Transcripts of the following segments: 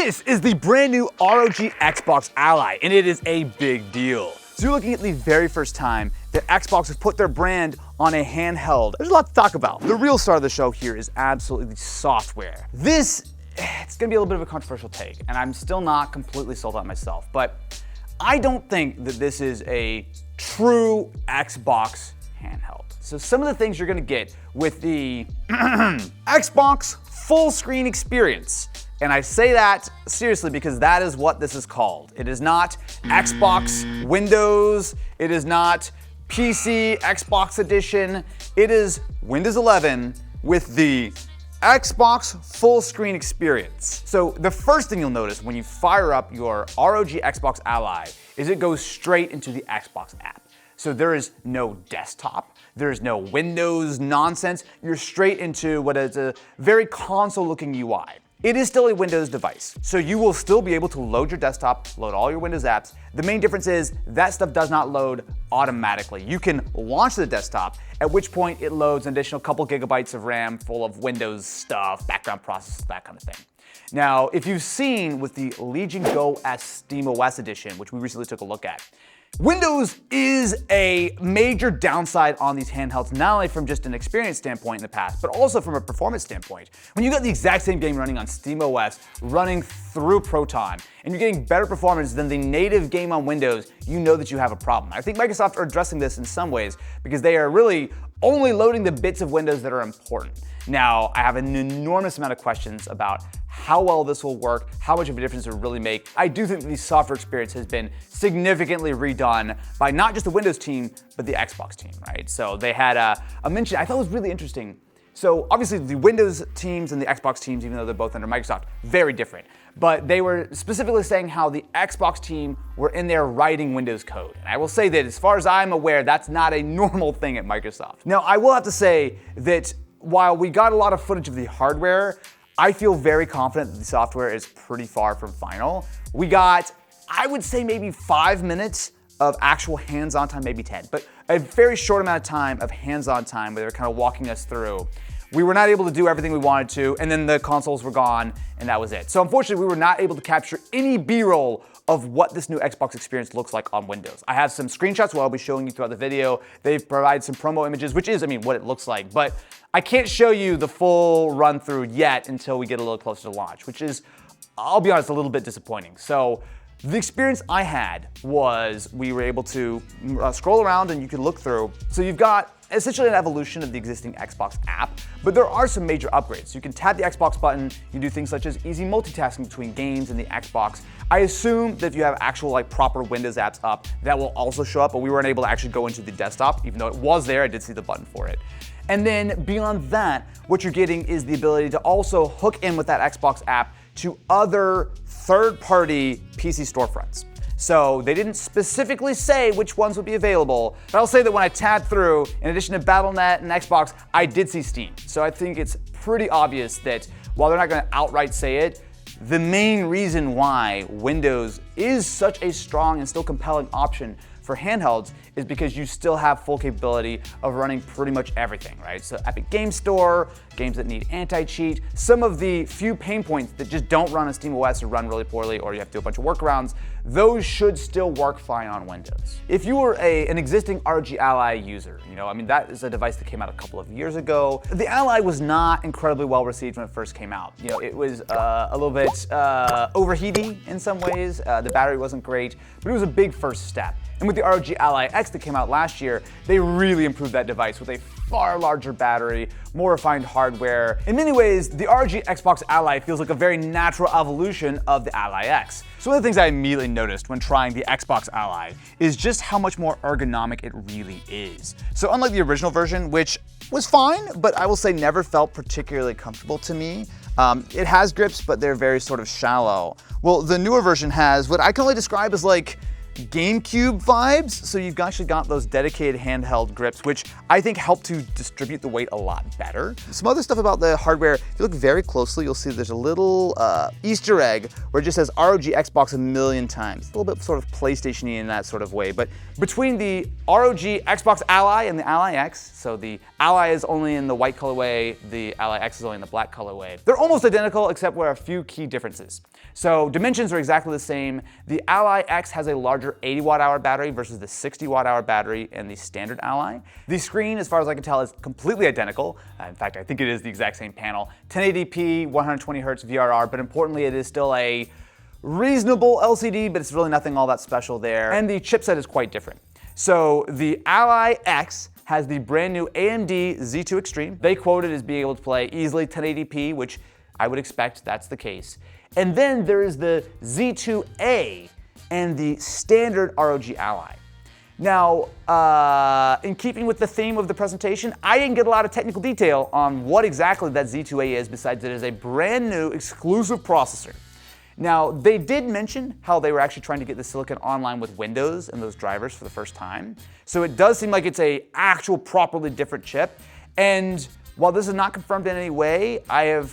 This is the brand new ROG Xbox Ally, and it is a big deal. So you're looking at the very first time that Xbox has put their brand on a handheld. There's a lot to talk about. The real star of the show here is absolutely the software. It's gonna be a little bit of a controversial take, and I'm still not completely sold on myself, but I don't think that this is a true Xbox handheld. So some of the things you're gonna get with the Xbox full screen experience, and I say that seriously because that is what this is called. It is not Xbox Windows, it is not PC Xbox Edition, it is Windows 11 with the Xbox full screen experience. So the first thing you'll notice when you fire up your ROG Xbox Ally is it goes straight into the Xbox app. So there is no desktop, there's no Windows nonsense, you're straight into what is a very console-looking UI. It is still a Windows device, so you will still be able to load your desktop, load all your Windows apps. The main difference is that stuff does not load automatically. You can launch the desktop, at which point it loads an additional couple gigabytes of RAM full of Windows stuff, background processes, that kind of thing. Now, if you've seen with the Legion Go S SteamOS edition, which we recently took a look at, Windows is a major downside on these handhelds, not only from just an experience standpoint in the past, but also from a performance standpoint. When you got the exact same game running on SteamOS, running through Proton, and you're getting better performance than the native game on Windows, you know that you have a problem. I think Microsoft are addressing this in some ways because they are really only loading the bits of Windows that are important. Now, I have an enormous amount of questions about how well this will work, how much of a difference it will really make. I do think the software experience has been significantly redone by not just the Windows team, but the Xbox team, right? So they had a mention I thought was really interesting. So obviously the Windows teams and the Xbox teams, even though they're both under Microsoft, very different. But they were specifically saying how the Xbox team were in there writing Windows code. And I will say that as far as I'm aware, that's not a normal thing at Microsoft. Now, I will have to say that while we got a lot of footage of the hardware, I feel very confident that the software is pretty far from final. We got, I would say maybe 5 minutes of actual hands-on time, maybe 10, but a very short amount of time of hands-on time where they were kind of walking us through. We were not able to do everything we wanted to, and then the consoles were gone, and that was it. So unfortunately, we were not able to capture any B-roll of what this new Xbox experience looks like on Windows. I have some screenshots where I'll be showing you throughout the video. They've provided some promo images, which is, what it looks like, but I can't show you the full run through yet until we get a little closer to launch, which is, I'll be honest, a little bit disappointing. So the experience I had was we were able to scroll around and you could look through. So you've got essentially an evolution of the existing Xbox app, but there are some major upgrades. You can tap the Xbox button, you can do things such as easy multitasking between games and the Xbox. I assume that if you have actual proper Windows apps up, that will also show up, but we weren't able to actually go into the desktop, even though it was there, I did see the button for it. And then beyond that, what you're getting is the ability to also hook in with that Xbox app to other third-party PC storefronts. So they didn't specifically say which ones would be available, but I'll say that when I tabbed through, in addition to Battle.net and Xbox, I did see Steam. So I think it's pretty obvious that while they're not gonna outright say it, the main reason why Windows is such a strong and still compelling option for handhelds is because you still have full capability of running pretty much everything, right? So Epic Game Store, games that need anti-cheat, some of the few pain points that just don't run on SteamOS or run really poorly or you have to do a bunch of workarounds, those should still work fine on Windows. If you were an existing ROG Ally user, that is a device that came out a couple of years ago. The Ally was not incredibly well received when it first came out. It was a little bit overheating in some ways. The battery wasn't great, but it was a big first step. And with the ROG Ally X that came out last year, they really improved that device with a far larger battery, more refined hardware. In many ways, the ROG Xbox Ally feels like a very natural evolution of the Ally X. So one of the things I immediately noticed when trying the Xbox Ally is just how much more ergonomic it really is. So unlike the original version, which was fine, but I will say never felt particularly comfortable to me. It has grips, but they're very sort of shallow. Well, the newer version has what I can only describe as GameCube vibes. So you've actually got those dedicated handheld grips, which I think help to distribute the weight a lot better. Some other stuff about the hardware, if you look very closely, you'll see there's a little Easter egg where it just says ROG Xbox a million times. A little bit sort of PlayStation-y in that sort of way. But between the ROG Xbox Ally and the Ally X, so the Ally is only in the white colorway, the Ally X is only in the black colorway. They're almost identical except for a few key differences. So dimensions are exactly the same. The Ally X has a larger 80 watt-hour battery versus the 60 watt-hour battery in the standard Ally. The screen, as far as I can tell, is completely identical. In fact, I think it is the exact same panel. 1080p, 120 Hz VRR, but importantly, it is still a reasonable LCD, but it's really nothing all that special there. And the chipset is quite different. So the Ally X has the brand new AMD Z2 Extreme. They quote it as being able to play easily 1080p, which I would expect that's the case. And then there is the Z2A and the standard ROG Ally. Now, in keeping with the theme of the presentation, I didn't get a lot of technical detail on what exactly that Z2A is, besides it is a brand new exclusive processor. Now, they did mention how they were actually trying to get the silicon online with Windows and those drivers for the first time. So it does seem like it's a actual properly different chip. And while this is not confirmed in any way, I have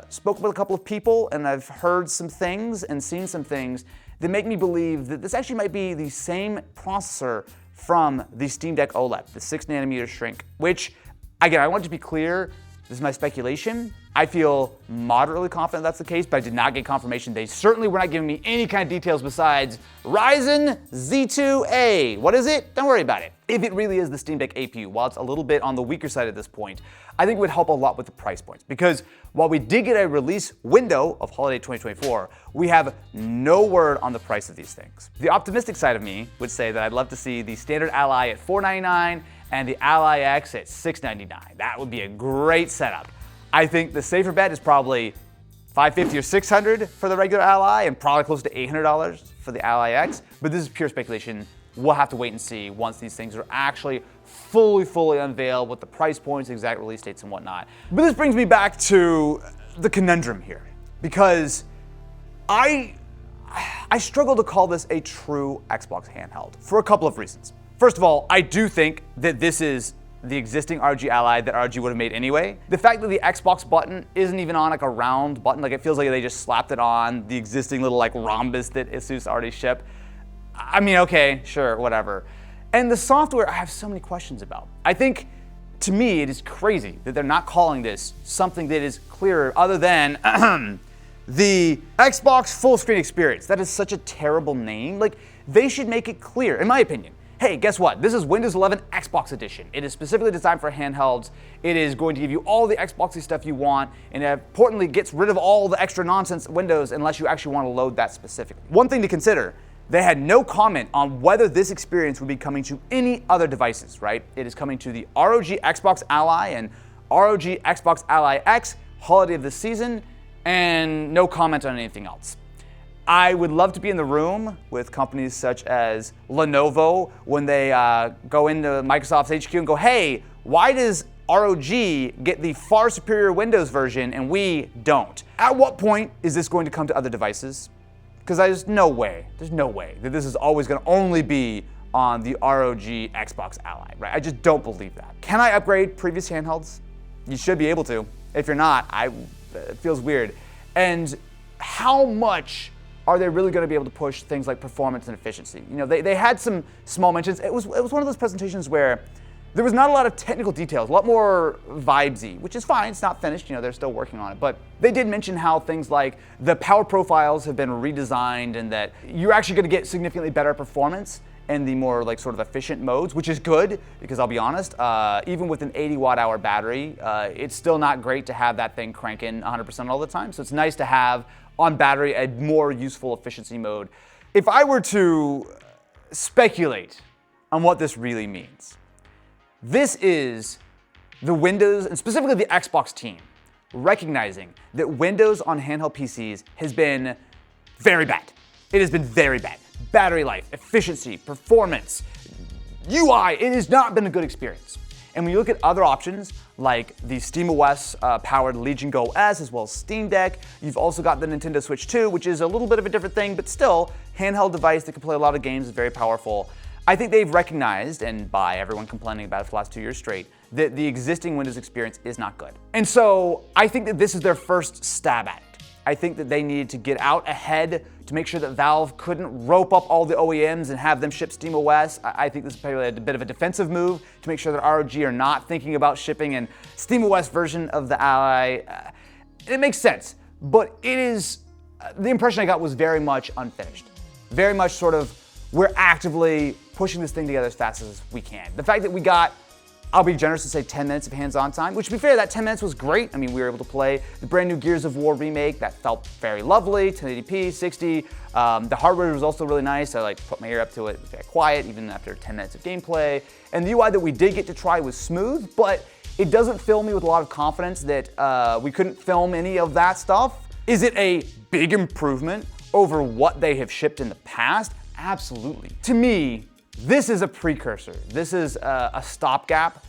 spoken with a couple of people and I've heard some things and seen some things that make me believe that this actually might be the same processor from the Steam Deck OLED, the 6nm shrink, which, again, I want to be clear, this is my speculation. I feel moderately confident that's the case, but I did not get confirmation. They certainly were not giving me any kind of details besides Ryzen Z2A. What is it? Don't worry about it. If it really is the Steam Deck APU, while it's a little bit on the weaker side at this point, I think it would help a lot with the price points. Because while we did get a release window of holiday 2024, we have no word on the price of these things. The optimistic side of me would say that I'd love to see the standard Ally at $499 and the Ally X at $699. That would be a great setup. I think the safer bet is probably $550 or $600 for the regular Ally and probably close to $800 for the Ally X, but this is pure speculation. We'll have to wait and see once these things are actually fully unveiled with the price points, exact release dates and whatnot. But this brings me back to the conundrum here, because I struggle to call this a true Xbox handheld for a couple of reasons. First of all, I do think that this is the existing ROG Ally that ROG would have made anyway. The fact that the Xbox button isn't even on like a round button, like it feels like they just slapped it on the existing little like rhombus that Asus already shipped. I mean, okay, sure, whatever. And the software, I have so many questions about. I think, to me, it is crazy that they're not calling this something that is clearer other than the Xbox full screen experience. That is such a terrible name. Like, they should make it clear, in my opinion. Hey, guess what? This is Windows 11 Xbox Edition. It is specifically designed for handhelds. It is going to give you all the Xboxy stuff you want, and it importantly gets rid of all the extra nonsense Windows unless you actually want to load that specifically. One thing to consider, they had no comment on whether this experience would be coming to any other devices, right? It is coming to the ROG Xbox Ally and ROG Xbox Ally X, holiday of the season, and no comment on anything else. I would love to be in the room with companies such as Lenovo when they go into Microsoft's HQ and go, hey, why does ROG get the far superior Windows version and we don't? At what point is this going to come to other devices? Because there's no way that this is always going to only be on the ROG Xbox Ally, right? I just don't believe that. Can I upgrade previous handhelds? You should be able to. If you're not, it feels weird. And how much are they really going to be able to push things like performance and efficiency? You know, they had some small mentions. It was one of those presentations where there was not a lot of technical details, a lot more vibesy, which is fine. It's not finished. You know, they're still working on it. But they did mention how things like the power profiles have been redesigned and that you're actually going to get significantly better performance in the more like sort of efficient modes, which is good because I'll be honest, even with an 80 watt-hour battery, it's still not great to have that thing cranking 100% all the time. So it's nice to have on battery a more useful efficiency mode. If I were to speculate on what this really means, this is the Windows, and specifically the Xbox team, recognizing that Windows on handheld PCs has been very bad. It has been very bad. Battery life, efficiency, performance, UI, it has not been a good experience. And when you look at other options like the SteamOS powered Legion Go S as well as Steam Deck. You've also got the Nintendo Switch 2, which is a little bit of a different thing, but still, handheld device that can play a lot of games, is very powerful. I think they've recognized, and by everyone complaining about it for the last 2 years straight, that the existing Windows experience is not good. And so I think that this is their first stab at it. I think that they needed to get out ahead to make sure that Valve couldn't rope up all the OEMs and have them ship SteamOS. I think this is probably a bit of a defensive move to make sure that ROG are not thinking about shipping an SteamOS version of the Ally. It makes sense, but it is, the impression I got was very much unfinished. Very much sort of, we're actively pushing this thing together as fast as we can. The fact that we got, I'll be generous to say 10 minutes of hands-on time, which to be fair, that 10 minutes was great. I mean, we were able to play the brand new Gears of War remake. That felt very lovely, 1080p, 60. The hardware was also really nice. I put my ear up to it, it was very quiet, even after 10 minutes of gameplay. And the UI that we did get to try was smooth, but it doesn't fill me with a lot of confidence that we couldn't film any of that stuff. Is it a big improvement over what they have shipped in the past? Absolutely. To me, this is a precursor. This is a stopgap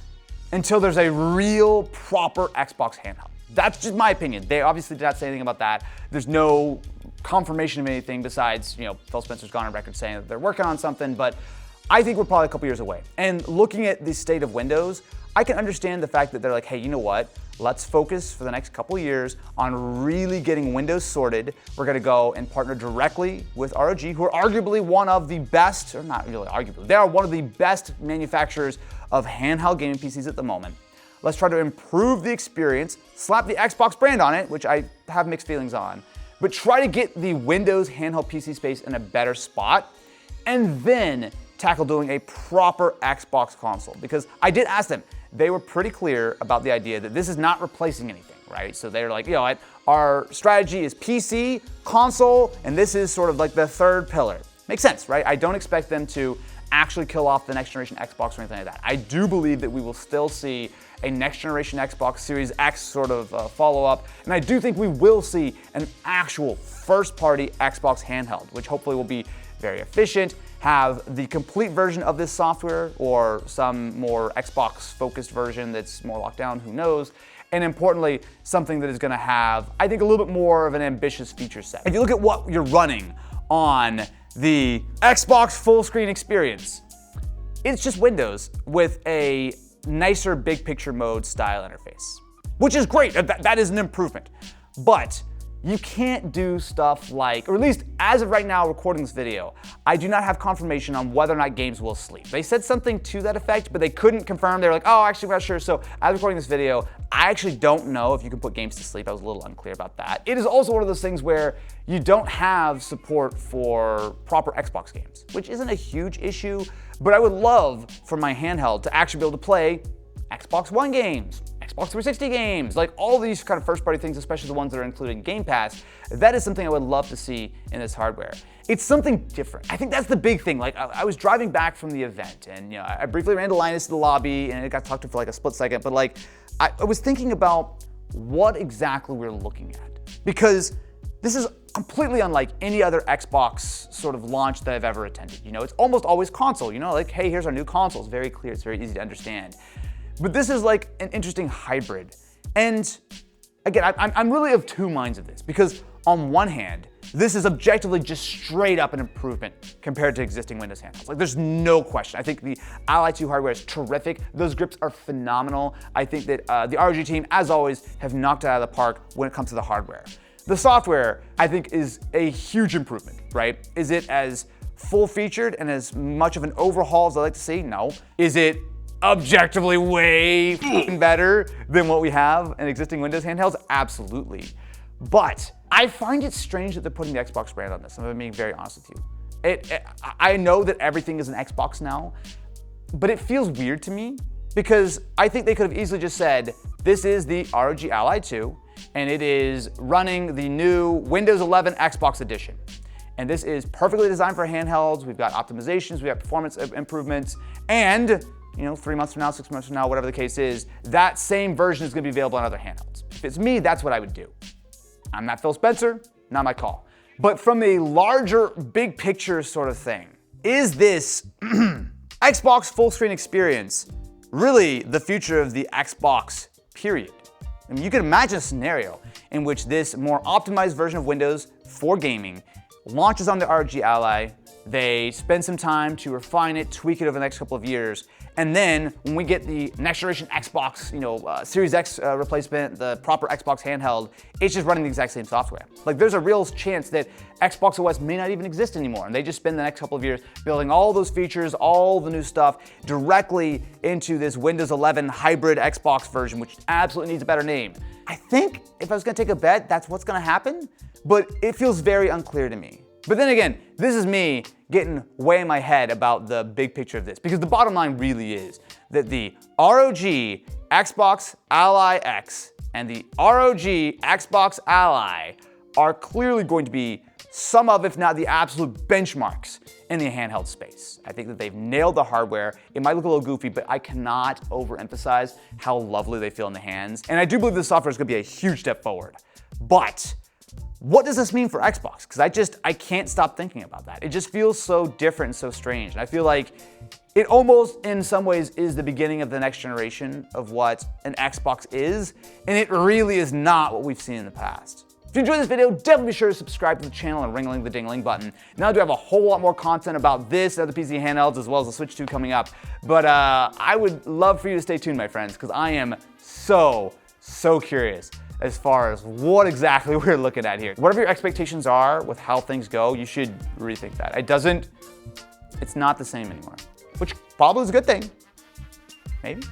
until there's a real proper Xbox handheld. That's just my opinion. They obviously did not say anything about that. There's no confirmation of anything besides, Phil Spencer's gone on record saying that they're working on something, but I think we're probably a couple years away. And looking at the state of Windows, I can understand the fact that they're like, hey, you know what? Let's focus for the next couple years on really getting Windows sorted. We're gonna go and partner directly with ROG, who are arguably one of the best, or not really arguably, they are one of the best manufacturers of handheld gaming PCs at the moment. Let's try to improve the experience, slap the Xbox brand on it, which I have mixed feelings on, but try to get the Windows handheld PC space in a better spot, and then tackle doing a proper Xbox console. Because I did ask them, they were pretty clear about the idea that this is not replacing anything, right? So they're like, our strategy is PC, console, and this is sort of like the third pillar. Makes sense, right? I don't expect them to actually kill off the next generation Xbox or anything like that. I do believe that we will still see a next generation Xbox Series X sort of follow-up, and I do think we will see an actual first-party Xbox handheld, which hopefully will be very efficient, have the complete version of this software or some more Xbox-focused version that's more locked down, who knows, and importantly, something that is gonna have, I think, a little bit more of an ambitious feature set. If you look at what you're running on the Xbox full screen experience, it's just Windows with a nicer big picture mode style interface, which is great. That is an improvement. But you can't do stuff like, or at least as of right now recording this video, I do not have confirmation on whether or not games will sleep. They said something to that effect, but they couldn't confirm. They were like, oh, actually, we're not sure. So as recording this video, I actually don't know if you can put games to sleep. I was a little unclear about that. It is also one of those things where you don't have support for proper Xbox games, which isn't a huge issue, but I would love for my handheld to actually be able to play Xbox One games, Xbox 360 games, like all these kind of first-party things, especially the ones that are included in Game Pass. That is something I would love to see in this hardware. It's something different. I think that's the big thing. Like, I was driving back from the event, and I briefly ran to Linus in the lobby, and it got talked to for like a split second, but like, I was thinking about what exactly we're looking at. Because this is completely unlike any other Xbox sort of launch that I've ever attended. It's almost always console, like, hey, here's our new console. It's very clear, it's very easy to understand. But this is like an interesting hybrid. And again, I'm really of two minds of this, because on one hand, this is objectively just straight up an improvement compared to existing Windows handhelds. Like, there's no question. I think the Ally 2 hardware is terrific. Those grips are phenomenal. I think that the ROG team, as always, have knocked it out of the park when it comes to the hardware. The software, I think, is a huge improvement, right? Is it as full-featured and as much of an overhaul as I like to see? No. Is it objectively way better than what we have in existing Windows handhelds? Absolutely. But I find it strange that they're putting the Xbox brand on this. I'm being very honest with you. I know that everything is an Xbox now, but it feels weird to me because I think they could have easily just said, this is the ROG Ally 2, and it is running the new Windows 11 Xbox edition. And this is perfectly designed for handhelds. We've got optimizations, we have performance improvements, and 3 months from now, 6 months from now, whatever the case is, that same version is gonna be available on other handhelds. If it's me, that's what I would do. I'm not Phil Spencer, not my call. But from a larger, big picture sort of thing, is this Xbox full screen experience really the future of the Xbox period. I mean, you can imagine a scenario in which this more optimized version of Windows for gaming launches on the ROG Ally. They spend some time to refine it, tweak it over the next couple of years, and then when we get the next generation Xbox, Series X replacement, the proper Xbox handheld, it's just running the exact same software. Like, there's a real chance that Xbox OS may not even exist anymore, and they just spend the next couple of years building all those features, all the new stuff directly into this Windows 11 hybrid Xbox version, which absolutely needs a better name. I think if I was gonna take a bet, that's what's gonna happen, but it feels very unclear to me. But then again, this is me getting way in my head about the big picture of this, because the bottom line really is that the ROG Xbox Ally X and the ROG Xbox Ally are clearly going to be some of, if not the absolute benchmarks in the handheld space. I think that they've nailed the hardware. It might look a little goofy, but I cannot overemphasize how lovely they feel in the hands. And I do believe the software is gonna be a huge step forward. But what does this mean for Xbox? Because I can't stop thinking about that. It just feels so different and so strange. And I feel like it almost, in some ways, is the beginning of the next generation of what an Xbox is. And it really is not what we've seen in the past. If you enjoyed this video, definitely be sure to subscribe to the channel and ring the ding-ling button. Now I do have a whole lot more content about this and other PC handhelds, as well as the Switch 2 coming up. But I would love for you to stay tuned, my friends, because I am so curious as far as what exactly we're looking at here. Whatever your expectations are with how things go, you should rethink that. It's not the same anymore, which probably is a good thing, maybe.